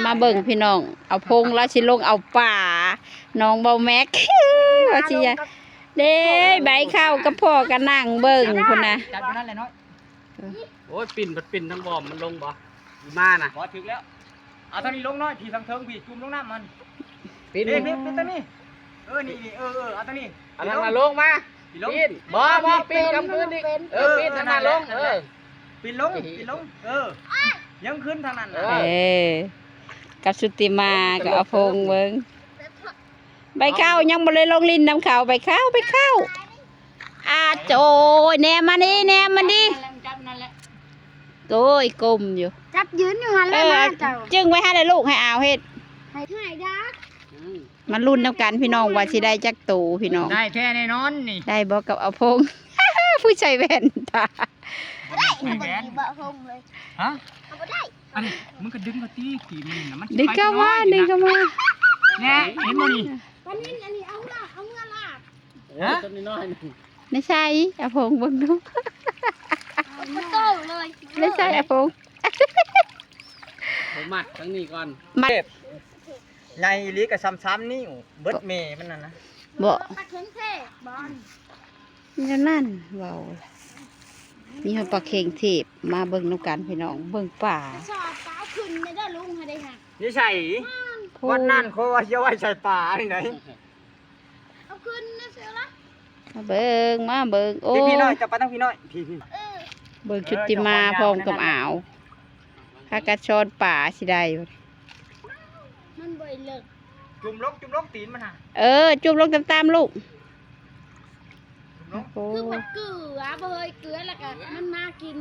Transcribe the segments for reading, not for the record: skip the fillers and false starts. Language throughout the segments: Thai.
มาเบิ่งพี่น้องเอาพงแล้วสิลงเอาป่าน้องเบาแม็กว่าสิเด้ใบข้าวกับพ่อก็นั่งเบิ่งพุ่นน่ะจับอยู่นั่นแหละน้อยโอ้ยปิ่นทั้งบ่อมันลงบ่มาน่ะพอถึงแล้วเอาตอนนี้ลงน้อยพี่ทางเทิงพี่จุ่มลงน้ำมันปิ่นนี่ตอนนี้นี่เอาตอนนี้อันนั้นมาลงมาปิ่นบ่ปิ่นกำพื้นดิปิ่นทางนั้นลงปิ่นลงยังขึ้นทางนั้นกับสุติมาก็เอาพงเบิ่งใบข้าวยังบ่เลยลงลิ้นน้ำข้าวใบข้าวโจยแนมมานี่โอ้ยกลมอยู่จับยืนอยู่หันแล้วนะเจ้าจึงไว้ให้ลูกให้เอาเฮ็ดให้ดักมันรุ่นน้ำกันพี่น้องว่าสิได้จักตูพี่น้องได้แท้แน่นอนนี่ได้บอกกับเอาพง ผู้ชายแว่นตาได้บ่พงเลยฮะเอาบ่ได้อันนี้มึงก็ดึงมาตีกี่มึงนะมันดึงเข้ามาเนี่ยเห็นบ่นี่วันนี้อันนี้เอาเมื่อลากฮะต้นน้อยไม่ใช่เอาพงเบิ่งดูมันโตเลยไม่ใช่เอาพงผมมัดทั้งนี้ก่อนมัดไงลีกับซ้ำๆนี่เบิดเมย์มันนั่นนะบ่ปลาเข็งเท่บอลนั่นเว้ามีปลาเค็งเทพมาเบิ่งน้ำกันพี่น้องเบิ่งป่าชอบปลาขึ้นไม่ได้ลุงให้ได้หักนี่ใช่วันนั้นเขาว่าจะไว้ใส่ป่าที่ไหนเอาขึ้นนะเสือละมาเบิ่งโอ้พี่น้อยจะไปตั้งพี่น้อยพี่เบิ่งชุติมาพร้อมกับอ่าวถ้ากระชอนป่าสิได้มันบ่อยเลิกจุ่มลงตีนมันฮะจุ่มลงตามลูกคือผัดเกลือบ่เฮยเกลือแล้วก็มันมากิน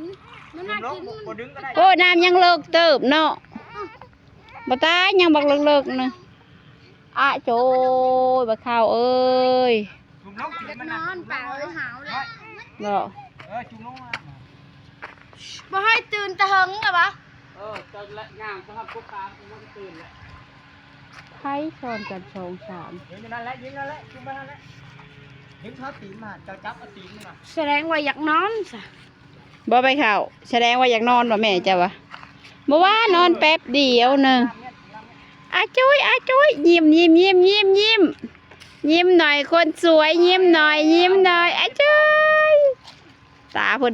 โอ้น้ำยังเลิกเติบเนาะบ่ตายยังบักเลิกๆนะโจยบ่ข้าวเอ้ยจุ่มลงตีนมันนอนป่าเอ้ยหาวเลยบ่จุ่มลงบ่ให้ตื่นตะหึงล่ะบ่ตอนละงามครับพวกค้ามันตื่นแล้วไผ่ซ้อนกัน2-3ยิงนั่นแหละจุ่มไปนั่นแหละยิงเท้าตีนมาจะจับเอาตีนมาแสดงว่าอยากนอนซะบ่ไปข้าวแสดงว่าอยากนอนบ่แม่จ้ะวะบ่ว่านอนแป๊บเดียวนึงจุ้ยยิ้มหน่อยคนสวยยิ้มหน่อยจุ้ยตาเพิ่น